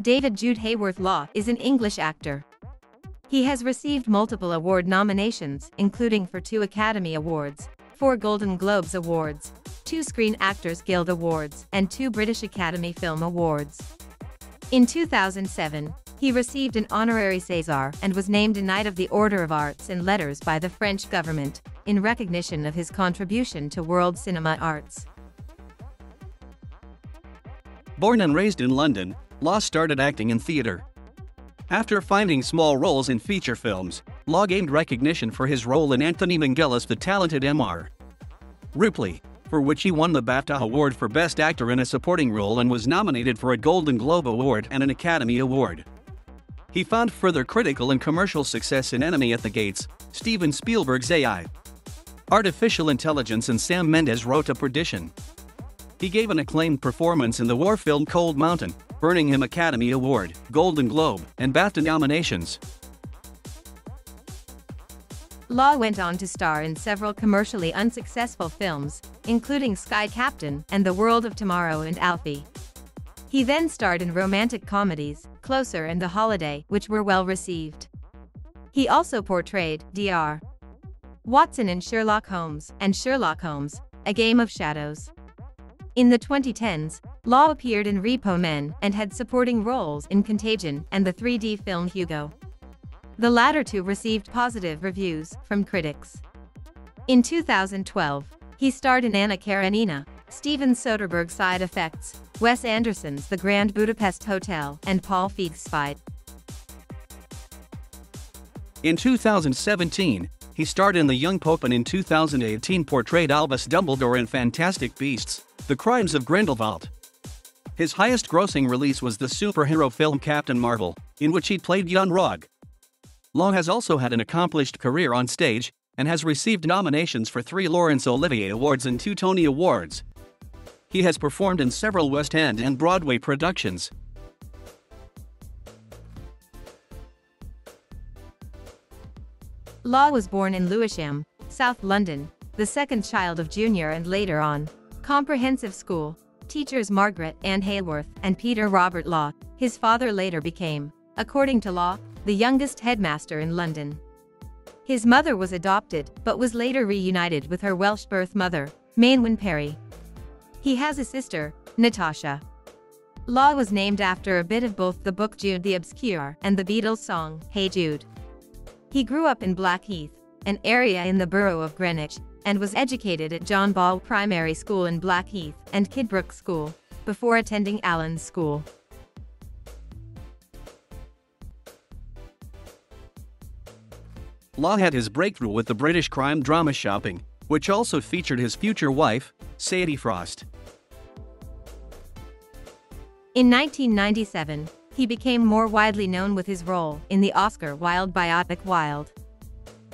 David Jude Law is an English actor. He has received multiple award nominations, including for 2 Academy Awards, 4 Golden Globes Awards, 2 Screen Actors Guild Awards, and 2 British Academy Film Awards. In 2007, he received an honorary César and was named a Knight of the Order of Arts and Letters by the French government, in recognition of his contribution to world cinema arts. Born and raised in London, Law started acting in theatre. After finding small roles in feature films, Law gained recognition for his role in Anthony Minghell's The Talented Mr. Ripley, for which he won the BAFTA Award for Best Actor in a Supporting Role and was nominated for a Golden Globe Award and an Academy Award. He found further critical and commercial success in Enemy at the Gates, Steven Spielberg's AI. Artificial Intelligence, and Sam Mendes wrote to Perdition. He gave an acclaimed performance in the war film Cold Mountain, earning him Academy Award, Golden Globe, and BAFTA nominations. Law went on to star in several commercially unsuccessful films, including Sky Captain and The World of Tomorrow and Alfie. He then starred in romantic comedies, Closer and The Holiday, which were well received. He also portrayed Dr. Watson in Sherlock Holmes and Sherlock Holmes, A Game of Shadows. In the 2010s, Law appeared in Repo Men and had supporting roles in Contagion and the 3D film Hugo. The latter 2 received positive reviews from critics. In 2012, he starred in Anna Karenina, Steven Soderbergh's Side Effects, Wes Anderson's The Grand Budapest Hotel, and Paul Feig's Fight. In 2017, he starred in The Young Pope and in 2018 portrayed Albus Dumbledore in Fantastic Beasts: The Crimes of Grindelwald. His highest-grossing release was the superhero film Captain Marvel, in which he played Jan Rog. Law has also had an accomplished career on stage, and has received nominations for 3 Laurence Olivier Awards and 2 Tony Awards. He has performed in several West End and Broadway productions. Law was born in Lewisham, South London, the second child of junior and later on comprehensive school teachers Margaret Ann Hayworth and Peter Robert Law. His father later became, according to Law, the youngest headmaster in London. His mother was adopted but was later reunited with her Welsh birth mother, Maenwyn Perry. He has a sister, Natasha. Law was named after a bit of both the book Jude the Obscure and the Beatles song, Hey Jude. He grew up in Blackheath, an area in the borough of Greenwich, and was educated at John Ball Primary School in Blackheath and Kidbrooke School, before attending Allen's School. Law had his breakthrough with the British crime drama Shopping, which also featured his future wife, Sadie Frost. In 1997, he became more widely known with his role in the Oscar Wilde biopic Wild.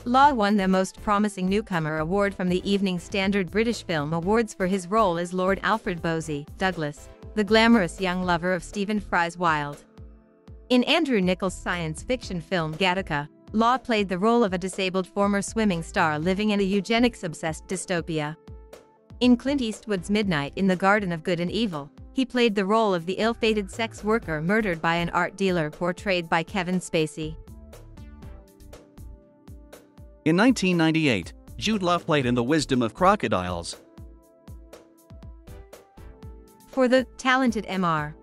Law won the Most Promising Newcomer award from the Evening Standard British Film Awards for his role as Lord Alfred Bosie Douglas, the glamorous young lover of Stephen Fry's Wilde. In Andrew Niccol's science fiction film Gattaca, Law played the role of a disabled former swimming star living in a eugenics-obsessed dystopia. In Clint Eastwood's Midnight in the Garden of Good and Evil, he played the role of the ill-fated sex worker murdered by an art dealer portrayed by Kevin Spacey. In 1998, Jude Law played in The Wisdom of Crocodiles. For The Talented Mr.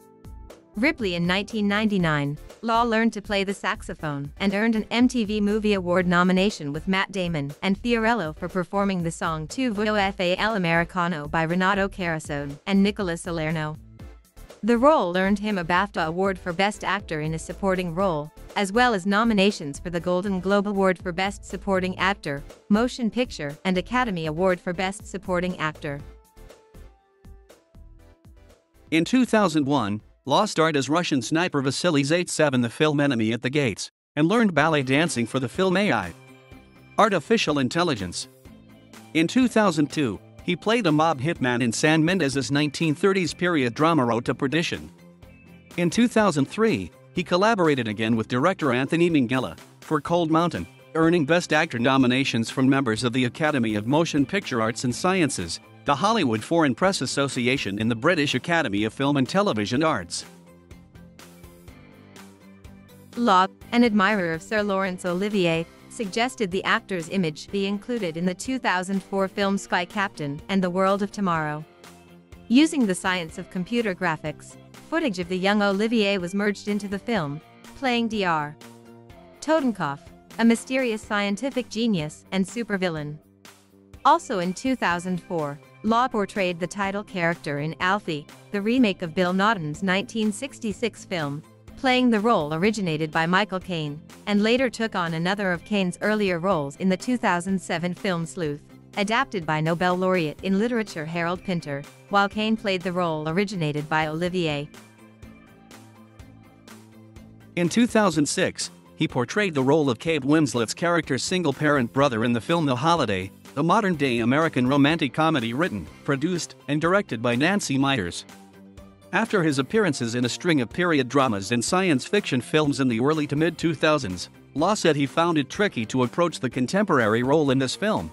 Ripley in 1999, Law learned to play the saxophone and earned an MTV Movie Award nomination with Matt Damon and Fiorello for performing the song Tu vuoi fare l'americano by Renato Carosone and Nicola Salerno. The role earned him a BAFTA Award for Best Actor in a Supporting Role, as well as nominations for the Golden Globe Award for Best Supporting Actor, Motion Picture, and Academy Award for Best Supporting Actor. In 2001, Law starred as Russian sniper Vasily Zaitsev in the film Enemy at the Gates, and learned ballet dancing for the film AI. Artificial Intelligence. In 2002, he played a mob hitman in Sam Mendes' 1930s period drama Road to Perdition. In 2003, he collaborated again with director Anthony Minghella for Cold Mountain, earning Best Actor nominations from members of the Academy of Motion Picture Arts and Sciences, the Hollywood Foreign Press Association, and the British Academy of Film and Television Arts. Law, an admirer of Sir Laurence Olivier, suggested the actor's image be included in the 2004 film Sky Captain and the World of Tomorrow. Using the science of computer graphics, footage of the young Olivier was merged into the film, playing Dr. Totenkopf, a mysterious scientific genius and supervillain. Also in 2004, Law portrayed the title character in Alfie, the remake of Bill Naughton's 1966 film, playing the role originated by Michael Caine, and later took on another of Caine's earlier roles in the 2007 film Sleuth, adapted by Nobel laureate in literature Harold Pinter, while Caine played the role originated by Olivier. In 2006, he portrayed the role of Kate Winslet's character's single-parent brother in the film The Holiday, a modern-day American romantic comedy written, produced, and directed by Nancy Meyers. After his appearances in a string of period dramas and science fiction films in the early to mid-2000s, Law said he found it tricky to approach the contemporary role in this film.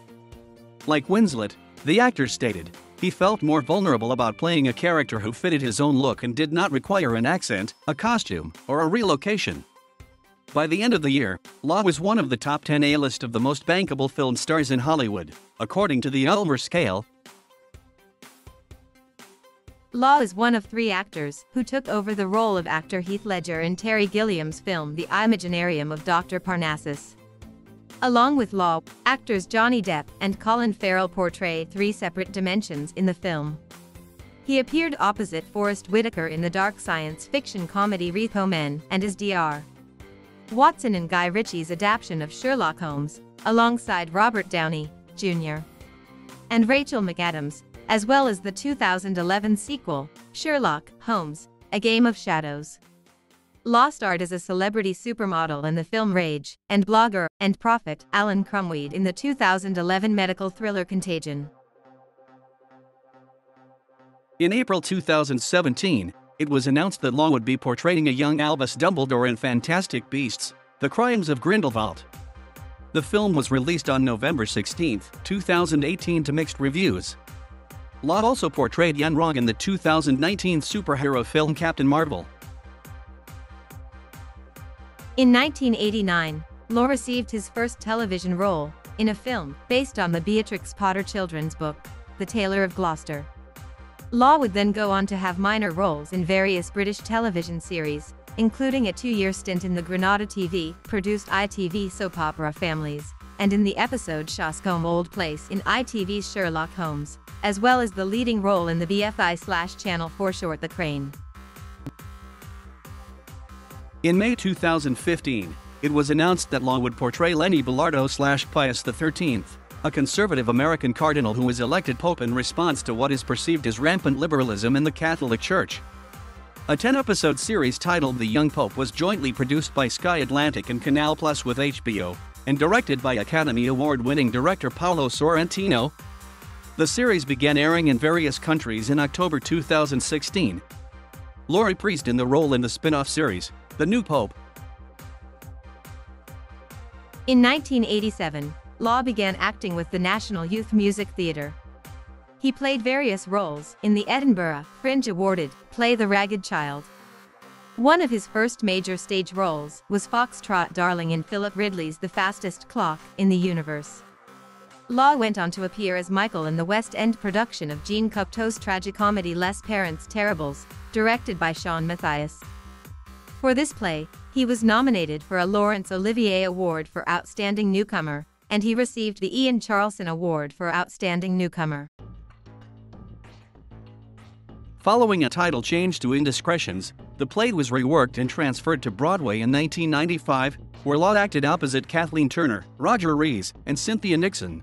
Like Winslet, the actor stated, he felt more vulnerable about playing a character who fitted his own look and did not require an accent, a costume, or a relocation. By the end of the year, Law was one of the top 10 A-list of the most bankable film stars in Hollywood, according to the Ulmer scale. Law is one of 3 actors who took over the role of actor Heath Ledger in Terry Gilliam's film The Imaginarium of Dr. Parnassus. Along with Law, actors Johnny Depp and Colin Farrell portray 3 separate dimensions in the film. He appeared opposite Forrest Whitaker in the dark science fiction comedy Repo Men and as Dr. Watson in Guy Ritchie's adaptation of Sherlock Holmes, alongside Robert Downey, Jr. and Rachel McAdams, as well as the 2011 sequel, Sherlock Holmes, A Game of Shadows. Law starred as a celebrity supermodel in the film Rage, and blogger and prophet Alan Crumweed in the 2011 medical thriller Contagion. In April 2017, it was announced that Law would be portraying a young Albus Dumbledore in Fantastic Beasts: The Crimes of Grindelwald. The film was released on November 16, 2018 to mixed reviews. Law also portrayed Yen Rog in the 2019 superhero film Captain Marvel. In 1989, Law received his first television role in a film based on the Beatrix Potter children's book, The Tailor of Gloucester. Law would then go on to have minor roles in various British television series, including a 2-year stint in the Granada TV-produced ITV soap opera Families, and in the episode Shoscombe Old Place in ITV's Sherlock Holmes, as well as the leading role in the BFI/Channel 4 short The Crane. In May 2015, it was announced that Law would portray Lenny Belardo/Pius XIII, a conservative American cardinal who was elected pope in response to what is perceived as rampant liberalism in the Catholic Church. A 10-episode series titled The Young Pope was jointly produced by Sky Atlantic and Canal Plus with HBO, and directed by Academy Award-winning director Paolo Sorrentino. The series began airing in various countries in October 2016. Law reprised in the role in the spin-off series, The New Pope. In 1987, Law began acting with the National Youth Music Theatre. He played various roles in the Edinburgh Fringe awarded play The Ragged Child. One of his first major stage roles was Foxtrot Darling in Philip Ridley's The Fastest Clock in the Universe. Law went on to appear as Michael in the West End production of Jean Cocteau's tragicomedy Les Parents Terribles, directed by Sean Mathias. For this play, he was nominated for a Laurence Olivier Award for Outstanding Newcomer, and he received the Ian Charleson Award for Outstanding Newcomer. Following a title change to Indiscretions, the play was reworked and transferred to Broadway in 1995, where Law acted opposite Kathleen Turner, Roger Rees, and Cynthia Nixon.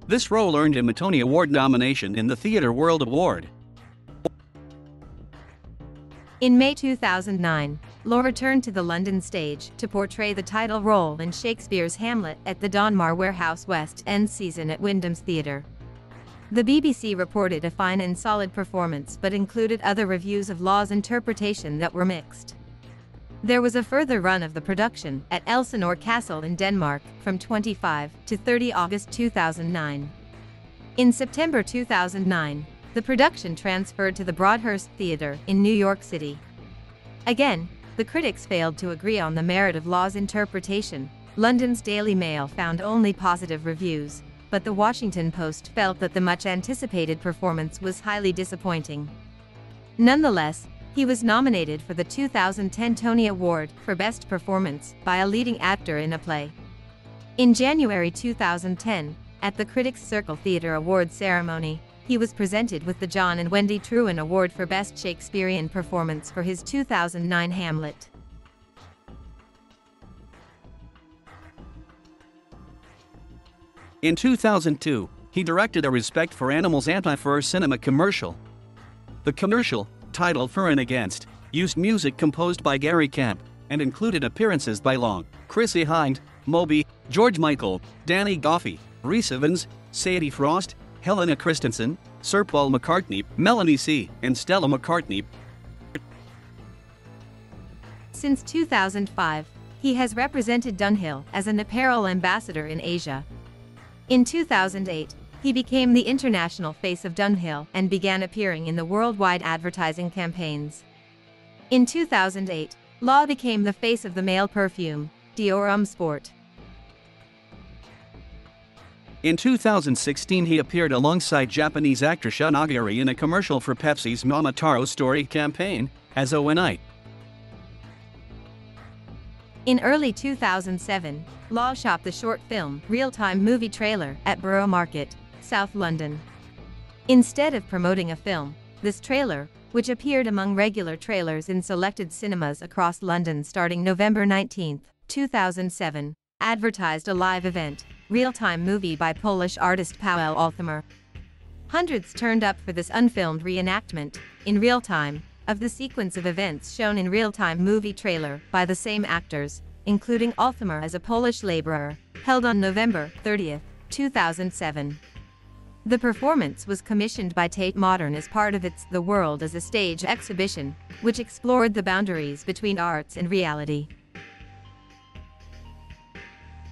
This role earned him a Tony Award nomination in the Theatre World Award. In May 2009, Law returned to the London stage to portray the title role in Shakespeare's Hamlet at the Donmar Warehouse West End season at Wyndham's Theatre. The BBC reported a fine and solid performance but included other reviews of Law's interpretation that were mixed. There was a further run of the production at Elsinore Castle in Denmark from 25 to 30 August 2009. In September 2009, the production transferred to the Broadhurst Theatre in New York City. Again, the critics failed to agree on the merit of Law's interpretation. London's Daily Mail found only positive reviews, but the Washington Post felt that the much-anticipated performance was highly disappointing. Nonetheless, he was nominated for the 2010 Tony Award for Best Performance by a Leading Actor in a Play. In January 2010, at the Critics Circle Theatre Awards ceremony, he was presented with the John and Wendy Trewin Award for Best Shakespearean Performance for his 2009 Hamlet. In 2002, he directed a Respect for Animals anti-fur cinema commercial. The commercial, titled For and Against, used music composed by Gary Camp, and included appearances by Long, Chrissie Hynde, Moby, George Michael, Danny Goffey, Rhys Evans, Sadie Frost, Helena Christensen, Sir Paul McCartney, Melanie C., and Stella McCartney. Since 2005, he has represented Dunhill as an apparel ambassador in Asia. In 2008, he became the international face of Dunhill and began appearing in the worldwide advertising campaigns. In 2008, Law became the face of the male perfume, Dior Sport. In 2016, he appeared alongside Japanese actor Shun Agiri in a commercial for Pepsi's Momotaro Story campaign, as Owen Knight. In early 2007, Law shot the short film Real-Time Movie Trailer at Borough Market, South London. Instead of promoting a film, this trailer, which appeared among regular trailers in selected cinemas across London starting November 19, 2007, advertised a live event, Real-Time Movie by Polish artist Paweł Althammer. Hundreds turned up for this unfilmed reenactment, in real time, of the sequence of events shown in Real-Time Movie Trailer by the same actors, including Althammer as a Polish laborer, held on November 30, 2007. The performance was commissioned by Tate Modern as part of its The World as a Stage exhibition, which explored the boundaries between arts and reality.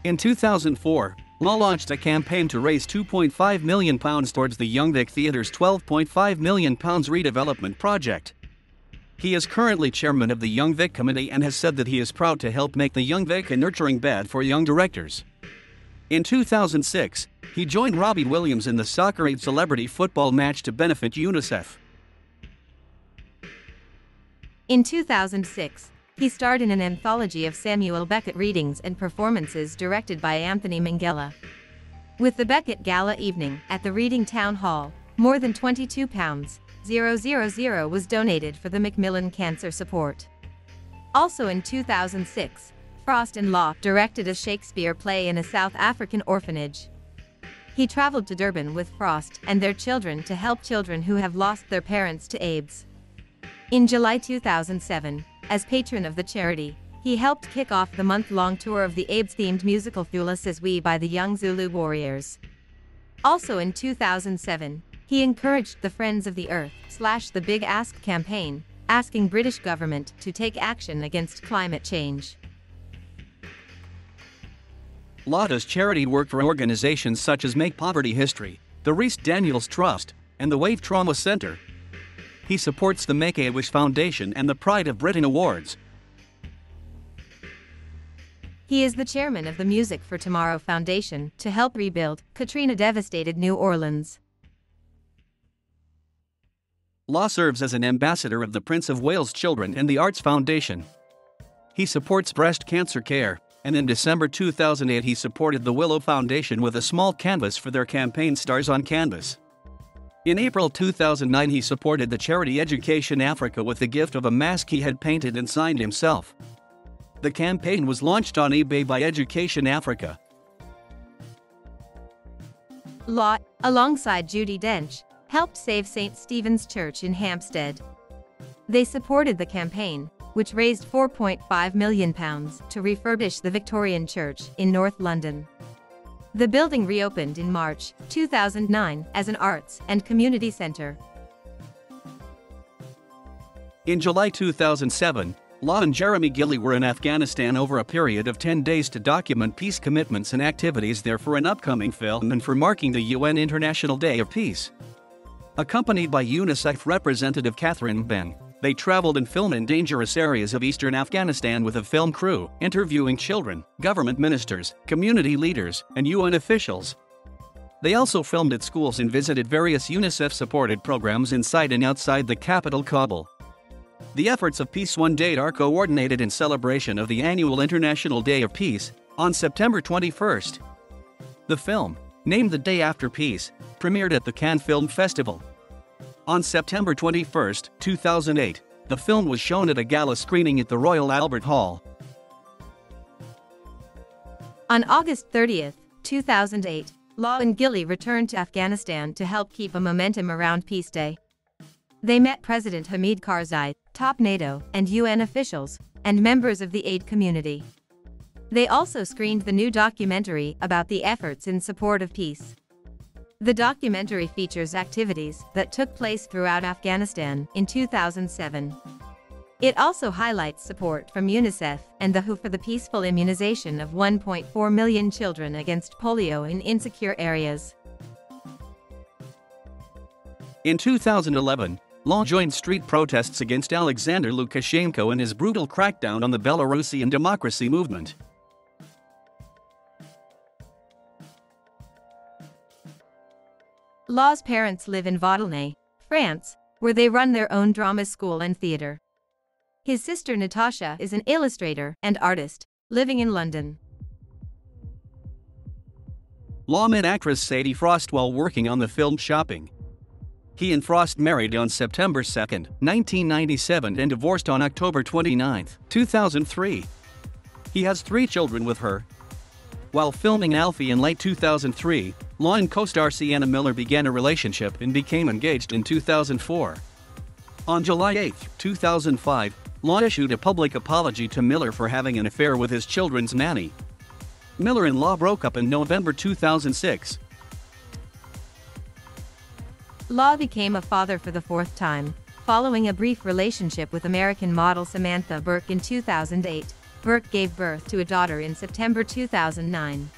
In 2004, Law launched a campaign to raise £2.5 million towards the Young Vic Theatre's £12.5 million redevelopment project. He is currently chairman of the Young Vic Committee and has said that he is proud to help make the Young Vic a nurturing bed for young directors. In 2006, he joined Robbie Williams in the Soccer Aid celebrity football match to benefit UNICEF. In 2006, he starred in an anthology of Samuel Beckett readings and performances directed by Anthony Minghella. With the Beckett Gala evening at the Reading Town Hall, more than £22,000 was donated for the Macmillan Cancer Support. Also in 2006, Frost and Law directed a Shakespeare play in a South African orphanage. He traveled to Durban with Frost and their children to help children who have lost their parents to AIDS. In July 2007, as patron of the charity, he helped kick off the month-long tour of the AIDS-themed musical Thula Says We by the Young Zulu Warriors. Also in 2007, he encouraged the Friends of the Earth / the Big Ask campaign, asking British government to take action against climate change. Law does charity work for organizations such as Make Poverty History, the Rhys Daniels Trust, and the Wave Trauma Center. He supports the Make-A-Wish Foundation and the Pride of Britain Awards. He is the chairman of the Music for Tomorrow Foundation to help rebuild Katrina-devastated New Orleans. Law serves as an ambassador of the Prince of Wales Children and the Arts Foundation. He supports breast cancer care, and in December 2008 he supported the Willow Foundation with a small canvas for their campaign Stars on Canvas. In April 2009 he supported the charity Education Africa with the gift of a mask he had painted and signed himself. The campaign was launched on eBay by Education Africa. Law, alongside Judi Dench, helped save St. Stephen's Church in Hampstead. They supported the campaign, which raised £4.5 million to refurbish the Victorian Church in North London. The building reopened in March 2009 as an arts and community centre. In July 2007, Law and Jeremy Gilley were in Afghanistan over a period of 10 days to document peace commitments and activities there for an upcoming film and for marking the UN International Day of Peace. Accompanied by UNICEF representative Catherine Ben. They traveled and filmed in dangerous areas of eastern Afghanistan with a film crew, interviewing children, government ministers, community leaders, and UN officials. They also filmed at schools and visited various UNICEF-supported programs inside and outside the capital, Kabul. The efforts of Peace One Day are coordinated in celebration of the annual International Day of Peace on September 21st. The film, named The Day After Peace, premiered at the Cannes Film Festival. On September 21, 2008, the film was shown at a gala screening at the Royal Albert Hall. On August 30, 2008, Law and Gilley returned to Afghanistan to help keep a momentum around Peace Day. They met President Hamid Karzai, top NATO and UN officials, and members of the aid community. They also screened the new documentary about the efforts in support of peace. The documentary features activities that took place throughout Afghanistan in 2007. It also highlights support from UNICEF and the WHO for the peaceful immunization of 1.4 million children against polio in insecure areas. In 2011, Law joined street protests against Alexander Lukashenko and his brutal crackdown on the Belarusian democracy movement. Law's parents live in Vaudelnay, France, where they run their own drama school and theater. His sister Natasha is an illustrator and artist, living in London. Law met actress Sadie Frost while working on the film Shopping. He and Frost married on September 2, 1997 and divorced on October 29, 2003. He has 3 children with her. While filming Alfie in late 2003, Law and co-star Sienna Miller began a relationship and became engaged in 2004. On July 8, 2005, Law issued a public apology to Miller for having an affair with his children's nanny. Miller and Law broke up in November 2006. Law became a father for the 4th time, following a brief relationship with American model Samantha Burke in 2008. Burke gave birth to a daughter in September 2009.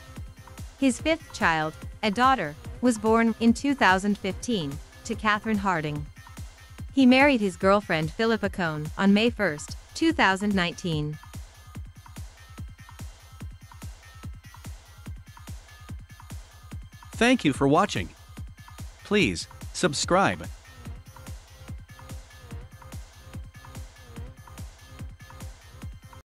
His 5th child, a daughter, was born in 2015 to Catherine Harding. He married his girlfriend Philippa Cohn on May 1, 2019. Thank you for watching. Please subscribe.